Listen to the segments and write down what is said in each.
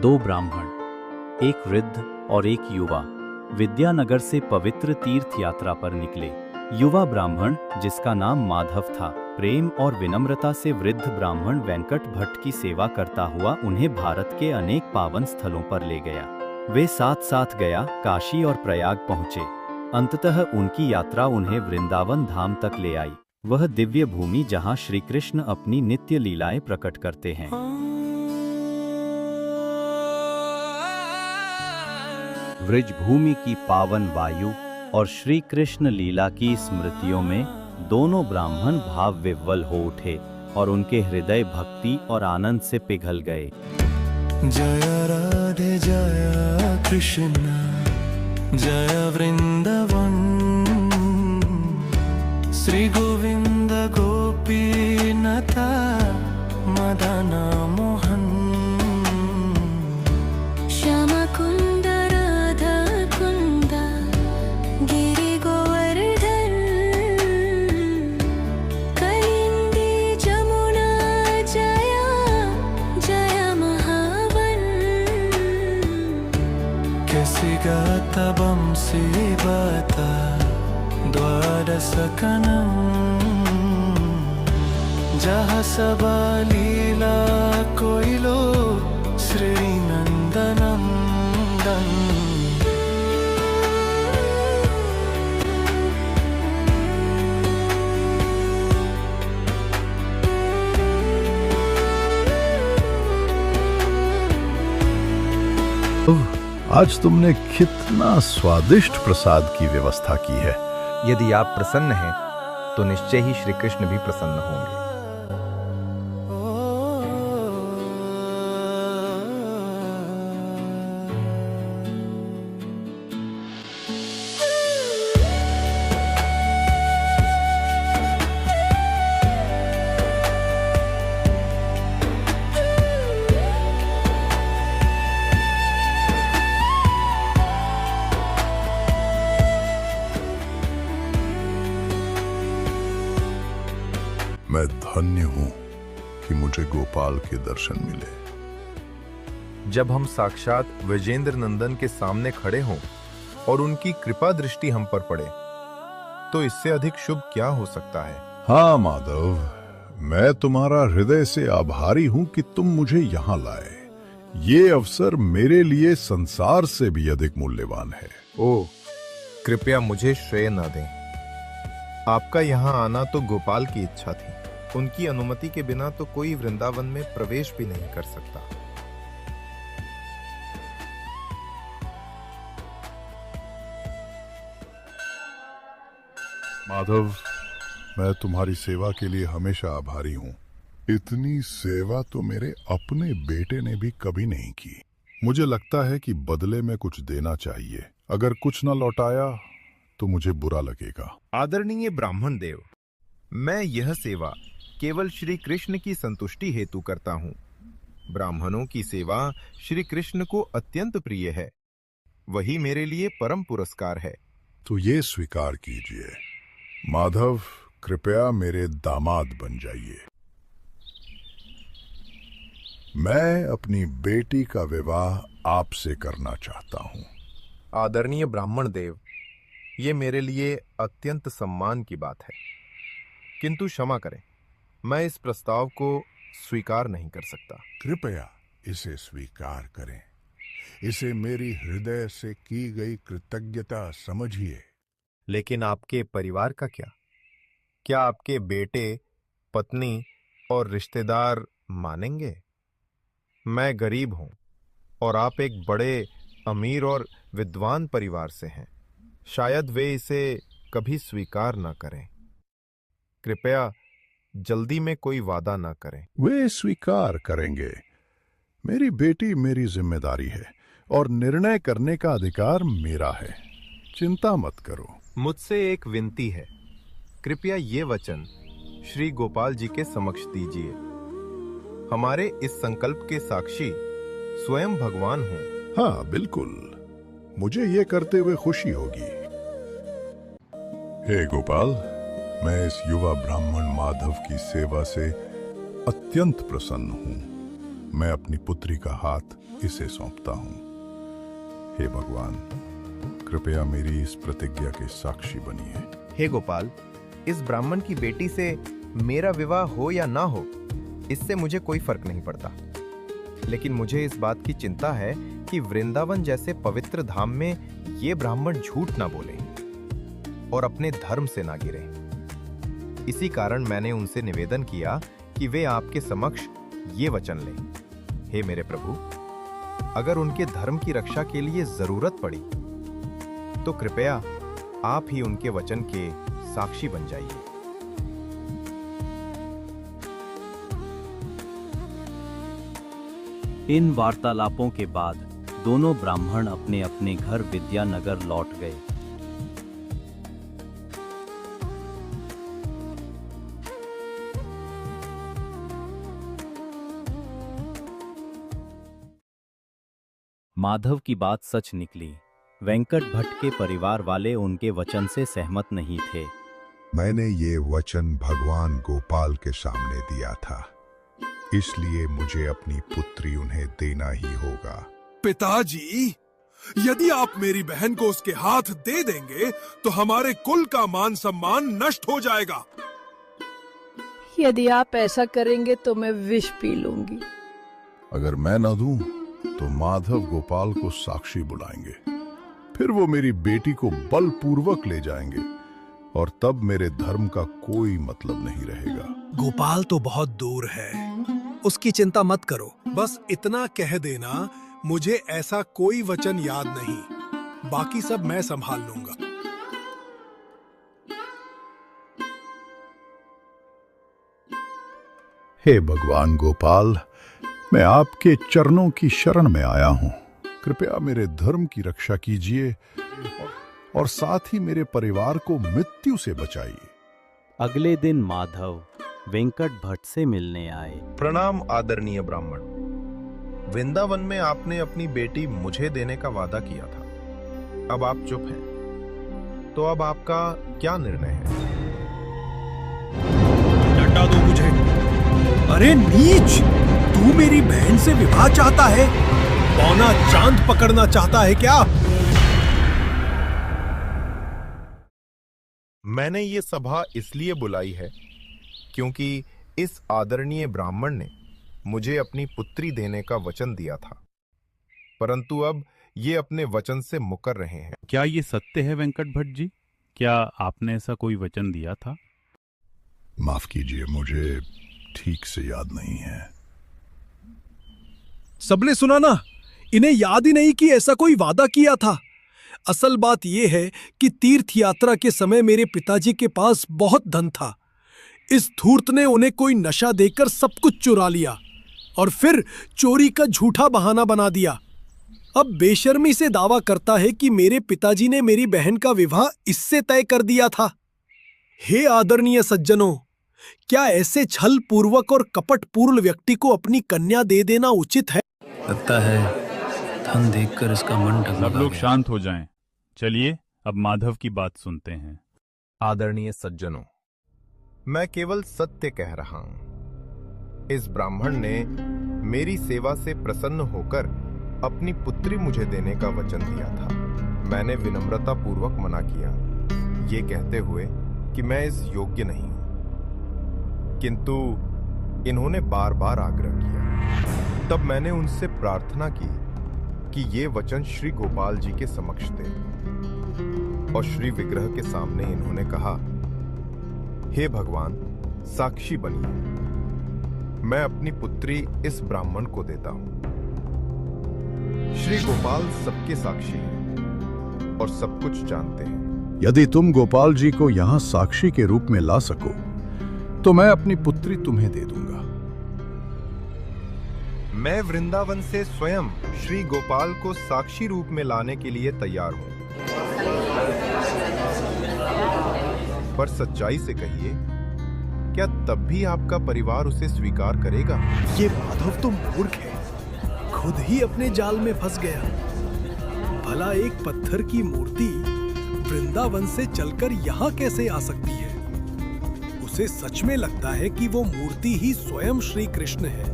दो ब्राह्मण, एक वृद्ध और एक युवा, विद्यानगर से पवित्र तीर्थ यात्रा पर निकले। युवा ब्राह्मण, जिसका नाम माधव था, प्रेम और विनम्रता से वृद्ध ब्राह्मण वेंकट भट्ट की सेवा करता हुआ उन्हें भारत के अनेक पावन स्थलों पर ले गया। वे साथ साथ गया, काशी और प्रयाग पहुँचे। अंततः उनकी यात्रा उन्हें वृंदावन धाम तक ले आई, वह दिव्य भूमि जहाँ श्री कृष्ण अपनी नित्य लीलाएं प्रकट करते हैं। व्रजभूमि की पावन वायु और श्री कृष्ण लीला की स्मृतियों में दोनों ब्राह्मण भाव विह्वल हो उठे और उनके हृदय भक्ति और आनंद से पिघल गए। जय राधे जय कृष्ण जय वृंदावन, श्री गोविंद गोपीनाथ मदन मोहन, श्यामा कुंद राधा कुंद गिरि गोवर्धन, कलिंदी जमुना जया जय महावन, कैसी गाता बंसी बाता द्वादशकनं, जहाँ सबा लीला कोइलो श्री नंदनंदन। आज तुमने कितना स्वादिष्ट प्रसाद की व्यवस्था की है। यदि आप प्रसन्न हैं तो निश्चय ही श्री कृष्ण भी प्रसन्न होंगे। मैं धन्य हूं कि मुझे गोपाल के दर्शन मिले। जब हम साक्षात विजेंद्र नंदन के सामने खड़े हों और उनकी कृपा दृष्टि हम पर पड़े, तो इससे अधिक शुभ क्या हो सकता है। हाँ माधव, मैं तुम्हारा हृदय से आभारी हूं कि तुम मुझे यहाँ लाए। ये अवसर मेरे लिए संसार से भी अधिक मूल्यवान है। ओह, कृपया मुझे श्रेय न दें। आपका यहाँ आना तो गोपाल की इच्छा थी। उनकी अनुमति के बिना तो कोई वृंदावन में प्रवेश भी नहीं कर सकता। माधव, मैं तुम्हारी सेवा के लिए हमेशा आभारी हूँ। इतनी सेवा तो मेरे अपने बेटे ने भी कभी नहीं की। मुझे लगता है कि बदले में कुछ देना चाहिए। अगर कुछ न लौटाया तो मुझे बुरा लगेगा। आदरणीय ब्राह्मण देव, मैं यह सेवा केवल श्री कृष्ण की संतुष्टि हेतु करता हूँ। ब्राह्मणों की सेवा श्री कृष्ण को अत्यंत प्रिय है। वही मेरे लिए परम पुरस्कार है। तो ये स्वीकार कीजिए। माधव, कृपया मेरे दामाद बन जाइए। मैं अपनी बेटी का विवाह आपसे करना चाहता हूँ। आदरणीय ब्राह्मण देव, ये मेरे लिए अत्यंत सम्मान की बात है, किंतु क्षमा करें, मैं इस प्रस्ताव को स्वीकार नहीं कर सकता। कृपया इसे स्वीकार करें। इसे मेरी हृदय से की गई कृतज्ञता समझिए। लेकिन आपके परिवार का क्या? क्या आपके बेटे, पत्नी और रिश्तेदार मानेंगे? मैं गरीब हूं और आप एक बड़े अमीर और विद्वान परिवार से हैं। शायद वे इसे कभी स्वीकार न करें। कृपया जल्दी में कोई वादा न करें। वे स्वीकार करेंगे। मेरी बेटी मेरी जिम्मेदारी है और निर्णय करने का अधिकार मेरा है। चिंता मत करो। मुझसे एक विनती है। कृपया ये वचन श्री गोपाल जी के समक्ष दीजिए। हमारे इस संकल्प के साक्षी स्वयं भगवान हों। हाँ बिल्कुल, मुझे ये करते हुए खुशी होगी। हे गोपाल, मैं इस युवा ब्राह्मण माधव की सेवा से अत्यंत प्रसन्न हूँ। मैं अपनी पुत्री का हाथ इसे सौंपता हूँ। हे भगवान, कृपया मेरी इस प्रतिज्ञा के साक्षी बनिए। हे गोपाल, इस ब्राह्मण की बेटी से मेरा विवाह हो या ना हो, इससे मुझे कोई फर्क नहीं पड़ता। लेकिन मुझे इस बात की चिंता है कि वृंदावन जैसे पवित्र धाम में ये ब्राह्मण झूठ ना बोले और अपने धर्म से ना गिरे। इसी कारण मैंने उनसे निवेदन किया कि वे आपके समक्ष ये वचन लें। हे मेरे प्रभु, अगर उनके धर्म की रक्षा के लिए जरूरत पड़ी तो कृपया आप ही उनके वचन के साक्षी बन जाइए। इन वार्तालापों के बाद दोनों ब्राह्मण अपने अपने घर विद्यानगर लौट गए। माधव की बात सच निकली। वेंकट भट्ट के परिवार वाले उनके वचन से सहमत नहीं थे। मैंने ये वचन भगवान गोपाल के सामने दिया था, इसलिए मुझे अपनी पुत्री उन्हें देना ही होगा। पिताजी, यदि आप मेरी बहन को उसके हाथ दे देंगे तो हमारे कुल का मान सम्मान नष्ट हो जाएगा। यदि आप ऐसा करेंगे तो मैं विष पी लूंगी। अगर मैं न दूं तो माधव गोपाल को साक्षी बुलाएंगे, फिर वो मेरी बेटी को बलपूर्वक ले जाएंगे और तब मेरे धर्म का कोई मतलब नहीं रहेगा। गोपाल तो बहुत दूर है, उसकी चिंता मत करो। बस इतना कह देना, मुझे ऐसा कोई वचन याद नहीं, बाकी सब मैं संभाल लूंगा। हे भगवान गोपाल, मैं आपके चरणों की शरण में आया हूं। कृपया मेरे धर्म की रक्षा कीजिए और साथ ही मेरे परिवार को मृत्यु से बचाइए। अगले दिन माधव वेंकट भट्ट से मिलने आए। प्रणाम आदरणीय ब्राह्मण, वृंदावन में आपने अपनी बेटी मुझे देने का वादा किया था। अब आप चुप हैं, तो अब आपका क्या निर्णय है? डंडा दो मुझे। अरे नीच, तू मेरी बहन से विवाह चाहता है? पौना चांद पकड़ना चाहता है क्या? मैंने ये सभा इसलिए बुलाई है क्योंकि इस आदरणीय ब्राह्मण ने मुझे अपनी पुत्री देने का वचन दिया था, परंतु अब ये अपने वचन से मुकर रहे हैं। क्या ये सत्य है वेंकट भट्ट जी? क्या आपने ऐसा कोई वचन दिया था? माफ कीजिए, मुझे ठीक से याद नहीं है। सबने सुना ना, इन्हें याद ही नहीं कि ऐसा कोई वादा किया था। असल बात यह है कि तीर्थ यात्रा के समय मेरे पिताजी के पास बहुत धन था। इस धूर्त ने उन्हें कोई नशा देकर सब कुछ चुरा लिया और फिर चोरी का झूठा बहाना बना दिया। अब बेशर्मी से दावा करता है कि मेरे पिताजी ने मेरी बहन का विवाह इससे तय कर दिया था। हे आदरणीय सज्जनों, क्या ऐसे छल पूर्वक और कपट पूर्ण व्यक्ति को अपनी कन्या दे देना उचित है? लगता है धन देखकर इसका मन डगमगा सब लोग गया। शांत हो जाएं। चलिए अब माधव की बात सुनते हैं। आदरणीय सज्जनों, मैं केवल सत्य कह रहा हूं। इस ब्राह्मण ने मेरी सेवा से प्रसन्न होकर अपनी पुत्री मुझे देने का वचन दिया था। मैंने विनम्रता पूर्वक मना किया, ये कहते हुए कि मैं इस योग्य नहीं हूं, किंतु इन्होंने बार बार आग्रह किया। तब मैंने उनसे प्रार्थना की कि ये वचन श्री गोपाल जी के समक्ष दे, और श्री विग्रह के सामने इन्होंने कहा, हे भगवान, साक्षी बनिए, मैं अपनी पुत्री इस ब्राह्मण को देता हूं। श्री गोपाल सबके साक्षी हैं और सब कुछ जानते हैं। यदि तुम गोपाल जी को यहां साक्षी के रूप में ला सको तो मैं अपनी पुत्री तुम्हें दे दूंगा। मैं वृंदावन से स्वयं श्री गोपाल को साक्षी रूप में लाने के लिए तैयार हूं, पर सच्चाई से कहिए, क्या तब भी आपका परिवार उसे स्वीकार करेगा? ये माधव तो मूर्ख है, खुद ही अपने जाल में फंस गया। भला एक पत्थर की मूर्ति वृंदावन से चलकर यहाँ कैसे आ सकती है? उसे सच में लगता है कि वो मूर्ति ही स्वयं श्री कृष्ण है।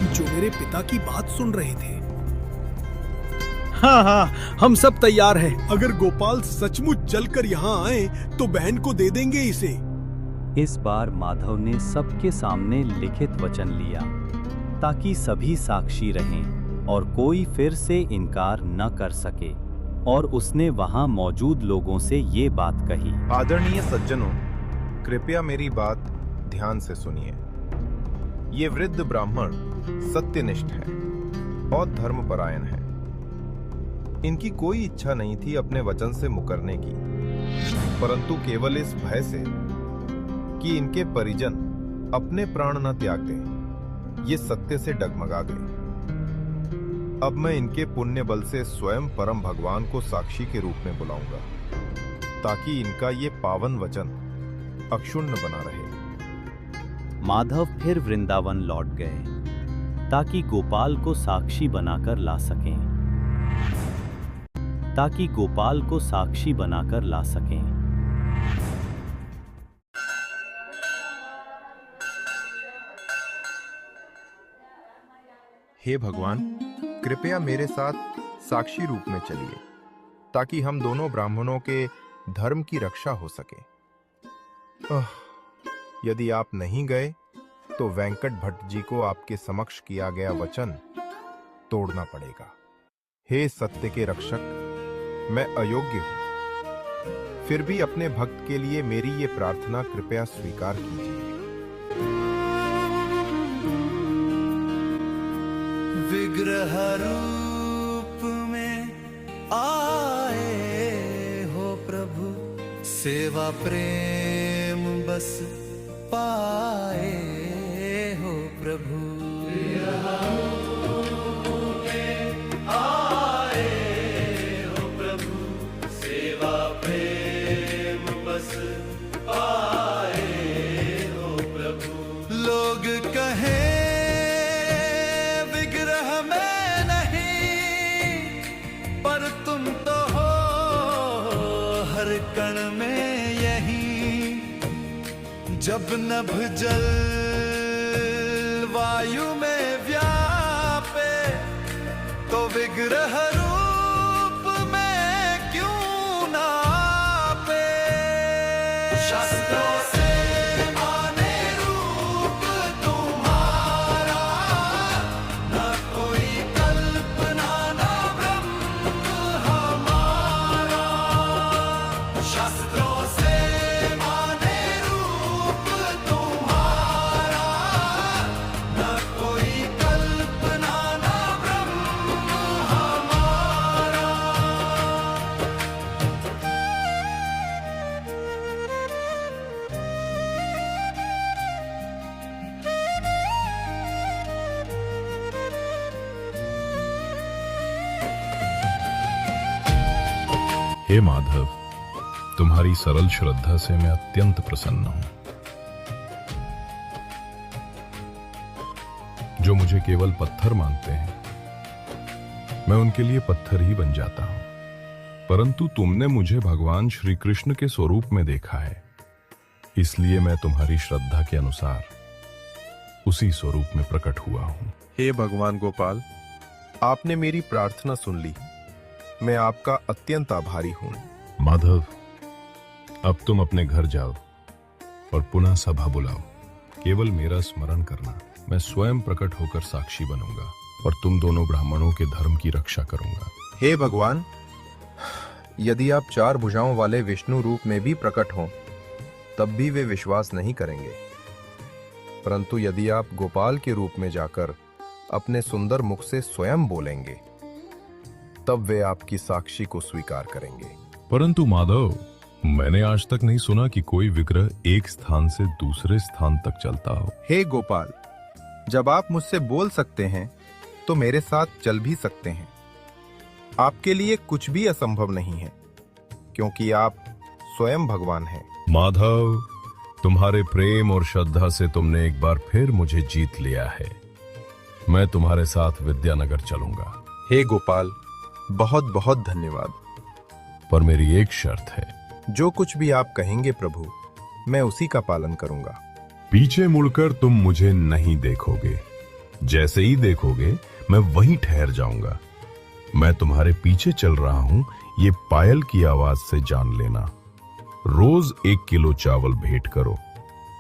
जो मेरे पिता की बात सुन रहे थे। हाँ हाँ, हम सब तैयार हैं। अगर गोपाल सचमुच चलकर यहाँ आए तो बहन को दे देंगे इसे। इस बार माधव ने सबके सामने लिखित वचन लिया ताकि सभी साक्षी रहें और कोई फिर से इनकार न कर सके, और उसने वहां मौजूद लोगों से ये बात कही। आदरणीय सज्जनों, कृपया मेरी बात ध्यान से सुनिए। ये वृद्ध ब्राह्मण सत्यनिष्ठ है और धर्मपरायण है। इनकी कोई इच्छा नहीं थी अपने वचन से मुकरने की, परंतु केवल इस भय से कि इनके परिजन अपने प्राण न त्याग दें, ये सत्य से डगमगा गए। अब मैं इनके पुण्य बल से स्वयं परम भगवान को साक्षी के रूप में बुलाऊंगा, ताकि इनका ये पावन वचन अक्षुण्ण बना रहे। माधव फिर वृंदावन लौट गए ताकि गोपाल को साक्षी बनाकर ला सकें। हे भगवान, कृपया मेरे साथ साक्षी रूप में चलिए, ताकि हम दोनों ब्राह्मणों के धर्म की रक्षा हो सके। यदि आप नहीं गए तो वेंकट भट्ट जी को आपके समक्ष किया गया वचन तोड़ना पड़ेगा। हे सत्य के रक्षक, मैं अयोग्य हूं, फिर भी अपने भक्त के लिए मेरी ये प्रार्थना कृपया स्वीकार कीजिए। विग्रह रूप में आए हो प्रभु, सेवा प्रेम बस पाए हो प्रभु। आए हो प्रभु, सेवा प्रेम बस पाए हो प्रभु। लोग कहे कण में यही, जब नभ जल वायु में व्यापे, तो विग्रह रूप में क्यों ना पे। शास्त्रों से माने रूप तुम्हारा, न कोई कल्पना न ब्रह्म हमारा। शास्त्रों से माने रूप तुम्हारा, न कोई कल्पना न ब्रह्म हमारा। हे माधव, तुम्हारी सरल श्रद्धा से मैं अत्यंत प्रसन्न हूं। जो मुझे केवल पत्थर मानते हैं, मैं उनके लिए पत्थर ही बन जाता हूं। परंतु तुमने मुझे भगवान श्री कृष्ण के स्वरूप में देखा है, इसलिए मैं तुम्हारी श्रद्धा के अनुसार उसी स्वरूप में प्रकट हुआ हूं। हे भगवान गोपाल, आपने मेरी प्रार्थना सुन ली। मैं आपका अत्यंत आभारी हूं। माधव, अब तुम अपने घर जाओ और पुनः सभा बुलाओ। केवल मेरा स्मरण करना, मैं स्वयं प्रकट होकर साक्षी बनूंगा और तुम दोनों ब्राह्मणों के धर्म की रक्षा करूंगा। हे भगवान, यदि आप 4 भुजाओं वाले विष्णु रूप में भी प्रकट हों, तब भी वे विश्वास नहीं करेंगे। परंतु यदि आप गोपाल के रूप में जाकर अपने सुंदर मुख से स्वयं बोलेंगे, तब वे आपकी साक्षी को स्वीकार करेंगे। परंतु माधव, मैंने आज तक नहीं सुना कि कोई विग्रह एक स्थान से दूसरे स्थान तक चलता हो। हे गोपाल, जब आप मुझसे बोल सकते हैं तो मेरे साथ चल भी सकते हैं। आपके लिए कुछ भी असंभव नहीं है, क्योंकि आप स्वयं भगवान हैं। माधव, तुम्हारे प्रेम और श्रद्धा से तुमने एक बार फिर मुझे जीत लिया है। मैं तुम्हारे साथ विद्यानगर चलूंगा। हे गोपाल, बहुत बहुत धन्यवाद। पर मेरी एक शर्त है। जो कुछ भी आप कहेंगे प्रभु, मैं उसी का पालन करूंगा। पीछे मुड़कर तुम मुझे नहीं देखोगे। जैसे ही देखोगे मैं वहीं ठहर जाऊंगा। मैं तुम्हारे पीछे चल रहा हूं, ये पायल की आवाज से जान लेना। रोज 1 किलो चावल भेंट करो,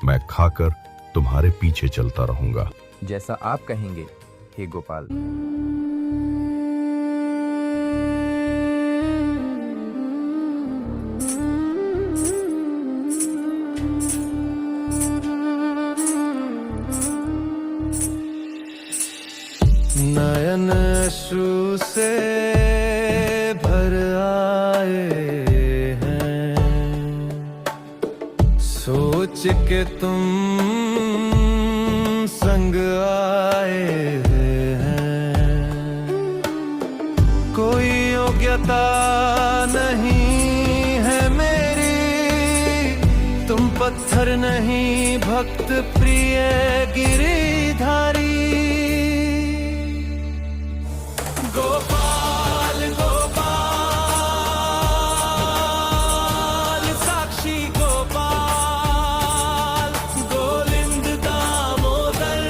मैं खाकर तुम्हारे पीछे चलता रहूंगा। जैसा आप कहेंगे हे गोपाल। नयन अश्रु से भर आए हैं, सोच के तुम संग आए हैं। कोई योग्यता नहीं है मेरी, तुम पत्थर नहीं भक्त प्रिय गिरिधारी। गोपाल गोपाल साक्षी गोपाल, गोविंद दामोदर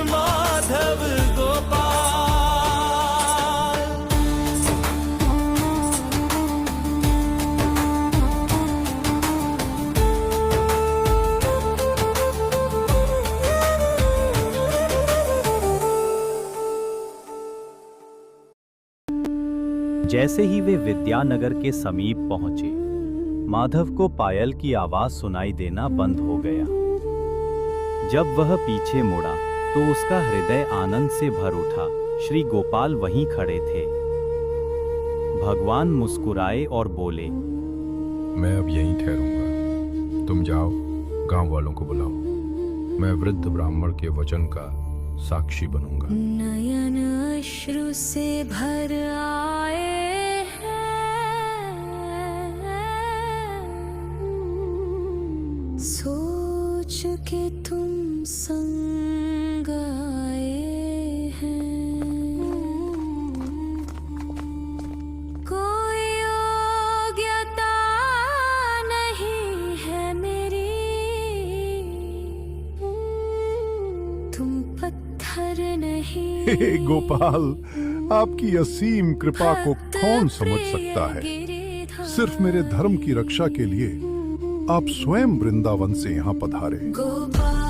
माधव गोपाल। जैसे ही वे विद्यानगर के समीप पहुंचे, माधव को पायल की आवाज सुनाई देना बंद हो गया। जब वह पीछे मुड़ा तो उसका हृदय आनंद से भर उठा। श्री गोपाल वहीं खड़े थे। भगवान मुस्कुराए और बोले, मैं अब यहीं ठहरूंगा, तुम जाओ, गांव वालों को बुलाओ। मैं वृद्ध ब्राह्मण के वचन का साक्षी बनूंगा। नयन अश्रु से भर आए हैं, सोच के तुम संग आए हैं। कोई योग्यता नहीं है मेरी, तुम पत्थर नहीं। हे गोपाल, आपकी असीम कृपा को कौन समझ सकता है। सिर्फ मेरे धर्म की रक्षा के लिए आप स्वयं वृंदावन से यहाँ पधारे। गोपाल